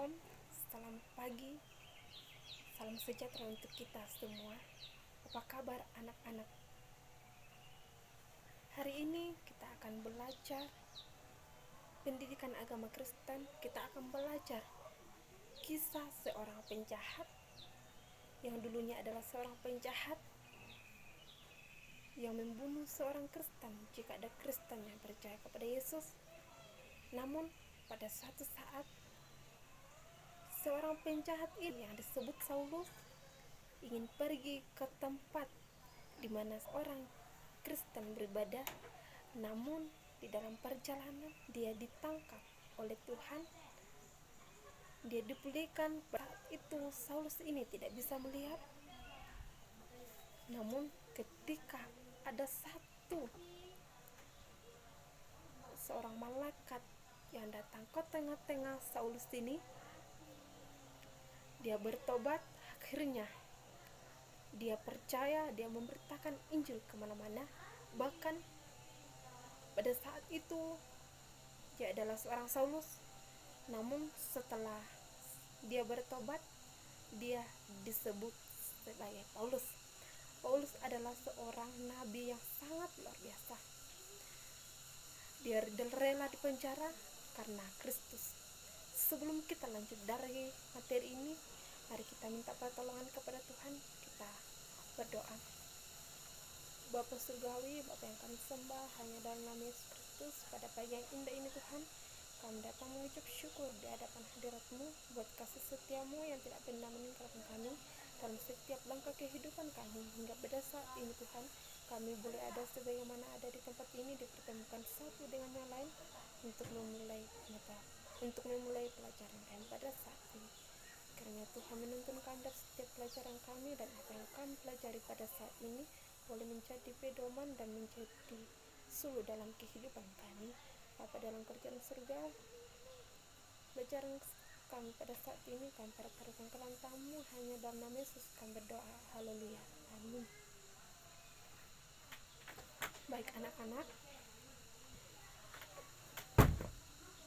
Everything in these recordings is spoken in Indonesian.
Shalom, selamat pagi, salam sejahtera untuk kita semua. Apa kabar anak-anak? Hari ini kita akan belajar pendidikan agama Kristen. Kita akan belajar kisah seorang penjahat yang dulunya adalah seorang penjahat yang membunuh seorang Kristen jika ada Kristen yang percaya kepada Yesus. Namun pada suatu saat seorang penjahat ini yang disebut Saulus ingin pergi ke tempat di mana seorang Kristen beribadah, namun di dalam perjalanan dia ditangkap oleh Tuhan. Dia dipulihkan. Saat itu Saulus ini tidak bisa melihat, namun ketika ada seorang malaikat yang datang ke tengah-tengah Saulus ini, dia bertobat. Akhirnya dia percaya, dia memberitakan Injil kemana-mana. Bahkan pada saat itu dia adalah seorang Saulus, namun setelah dia bertobat, dia disebut sebagai Paulus. Paulus adalah seorang nabi yang sangat luar biasa. Dia rela dipenjara karena Kristus. Sebelum kita lanjut dari materi ini, mari kita minta pertolongan kepada Tuhan. Kita berdoa. Bapa Surgawi, Bapa yang kami sembah hanya dalam nama Yesus Kristus, pada pagi yang indah ini Tuhan, kami datang mengucap syukur di hadapan hadirat-Mu buat kasih setia-Mu yang tidak pernah meninggalkan kami dalam setiap langkah kehidupan kami. Hingga pada saat ini Tuhan, kami boleh ada sebagaimana ada di tempat ini, dipertemukan satu dengan yang lain untuk memulai pelajaran kami pada saat ini. Karena Tuhan menuntun kami dari setiap pelajaran kami, dan apa yang kami pelajari pada saat ini boleh menjadi pedoman dan menjadi suluh dalam kehidupan kami. Bapa dalam kerajaan surga, pelajaran kami pada saat ini kami percayakan ke dalam Tamu, hanya dalam nama Yesus kami berdoa. Haleluya, amin. Baik anak-anak,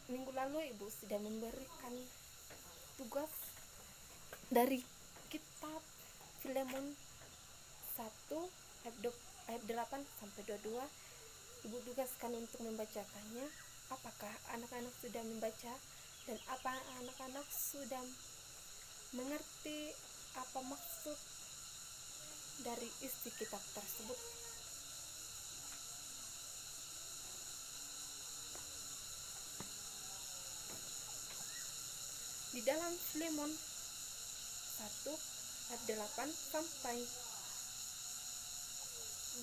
minggu lalu Ibu sudah memberikan tugas dari kitab Filemon 1 ayat 8 sampai 22. Ibu tugaskan untuk membacakannya. Apakah anak-anak sudah membaca, dan apa anak-anak sudah mengerti apa maksud dari isi kitab tersebut? Di dalam Filemon 1 ayat 8 sampai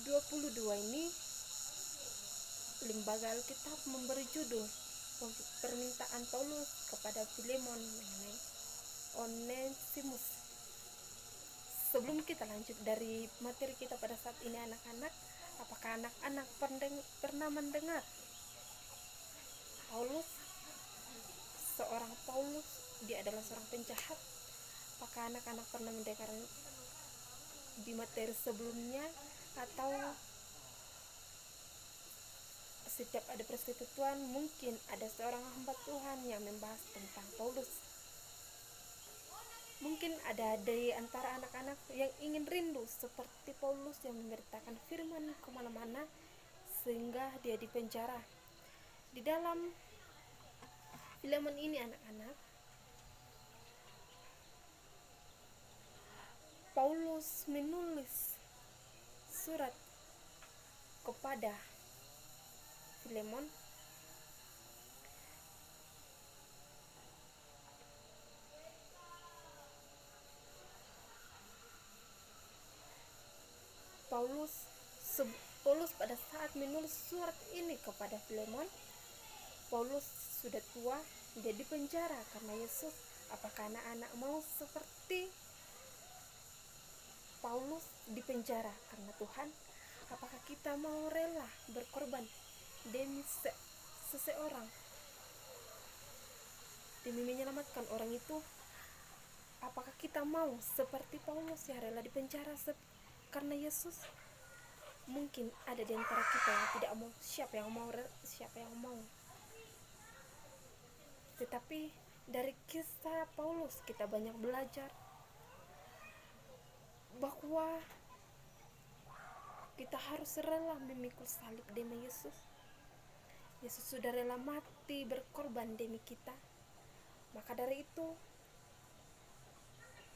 22 ini, lembaga Alkitab memberi judul permintaan Paulus kepada Filemon mengenai Onesimus. Sebelum kita lanjut dari materi kita pada saat ini anak-anak, apakah anak-anak pernah mendengar Paulus? Dia adalah seorang penjahat. Apakah anak-anak pernah mendengar di materi sebelumnya, atau setiap ada persekutuan mungkin ada seorang hamba Tuhan yang membahas tentang Paulus? Mungkin ada dari antara anak-anak yang ingin rindu seperti Paulus yang memberitakan firman kemana-mana sehingga dia dipenjara. Di dalam Filemon ini anak-anak, Paulus menulis surat kepada Filemon Paulus pada saat menulis surat ini kepada Filemon, Paulus sudah tua, dia dipenjara karena Yesus. Apakah anak-anak mau seperti Paulus dipenjara karena Tuhan? Apakah kita mau rela berkorban demi seseorang, demi menyelamatkan orang itu? Apakah kita mau seperti Paulus yang rela dipenjara karena Yesus? Mungkin ada di antara kita yang tidak mau. Siapa yang mau? Tetapi Dari kisah Paulus kita banyak belajar bahwa kita harus rela memikul salib demi Yesus. Yesus sudah rela mati berkorban demi kita. Maka dari itu,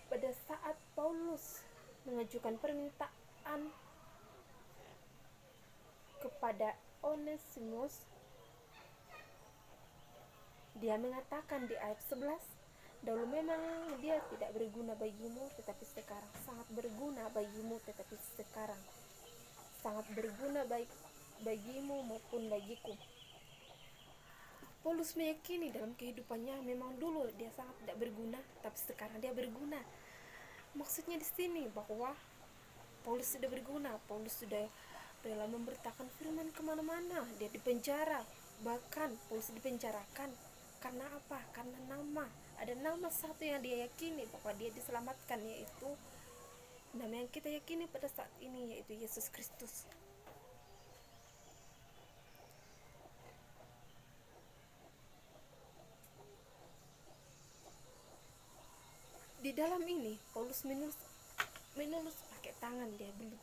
pada saat Paulus mengajukan permintaan kepada Onesimus, dia mengatakan di ayat 11, dahulu memang dia tidak berguna bagimu, tetapi sekarang sangat berguna bagimu, tetapi sekarang sangat berguna baik bagimu maupun bagiku. Paulus meyakini dalam kehidupannya memang dulu dia sangat tidak berguna, tapi sekarang dia berguna. Maksudnya di sini bahwa Paulus sudah berguna. Paulus sudah rela memberitakan firman kemana-mana. Dia dipenjara, bahkan Paulus dipenjarakan karena apa? Karena nama. Ada nama satu yang dia yakini bahwa dia diselamatkan, yaitu nama yang kita yakini pada saat ini, yaitu Yesus Kristus. Di dalam ini Paulus menulis pakai tangan. Dia belum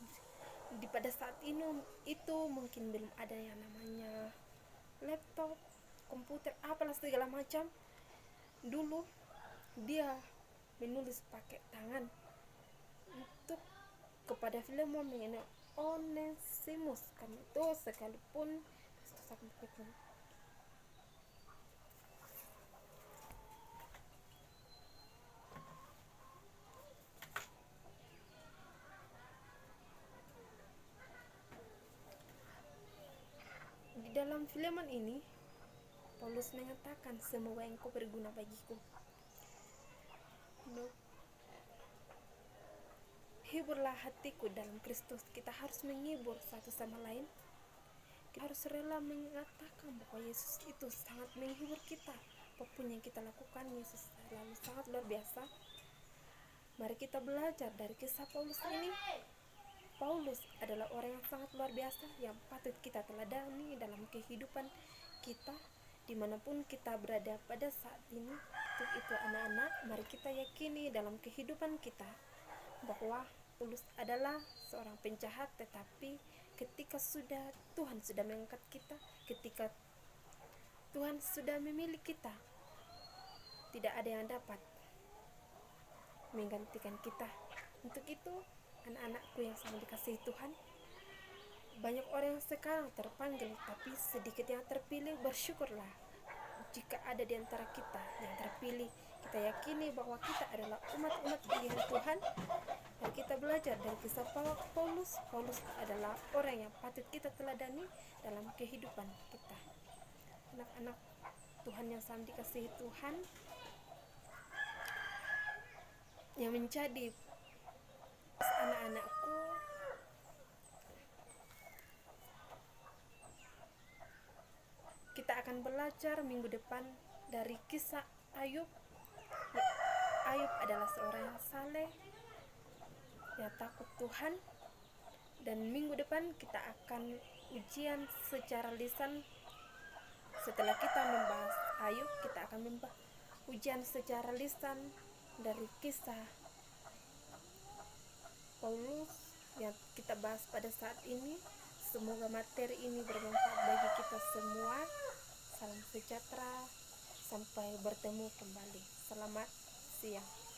pada saat ini itu mungkin belum ada yang namanya laptop, komputer, apalah segala macam. Dulu dia menulis pakai tangan untuk kepada Filemon mengenai Onesimus, karena itu sekalipun di dalam Filemon ini Paulus mengatakan, semua yang kau berguna bagiku. Hiburlah hatiku dalam Kristus. Kita harus menghibur satu sama lain. Kita harus rela mengatakan bahwa Yesus itu sangat menghibur kita. Apapun yang kita lakukan, Yesus selalu sangat luar biasa. Mari kita belajar dari kisah Paulus ini. Paulus adalah orang yang sangat luar biasa, yang patut kita teladani dalam kehidupan kita dimanapun kita berada pada saat ini. Untuk itu anak-anak, mari kita yakini dalam kehidupan kita bahwa Paulus adalah seorang penjahat, tetapi ketika Tuhan sudah mengangkat kita, ketika Tuhan sudah memilih kita, tidak ada yang dapat menggantikan kita. Untuk itu anak-anakku yang sangat dikasihi Tuhan, banyak orang yang sekarang terpanggil tapi sedikit yang terpilih. Bersyukurlah jika ada di antara kita yang terpilih. Kita yakini bahwa kita adalah umat-umat pilihan Tuhan. Dan kita belajar dari kisah Paulus. Paulus adalah orang yang patut kita teladani dalam kehidupan kita. Anak-anak Tuhan yang sangat dikasihi Tuhan, yang menjadi anak-anakku, kita akan belajar minggu depan dari kisah Ayub. Ayub adalah seorang yang saleh, yang takut Tuhan. Dan minggu depan kita akan ujian secara lisan. Setelah kita membahas Ayub, kita akan membahas ujian secara lisan dari kisah Paulus yang kita bahas pada saat ini. Semoga materi ini bermanfaat bagi kita semua. Salam sejahtera, sampai bertemu kembali. Selamat siang.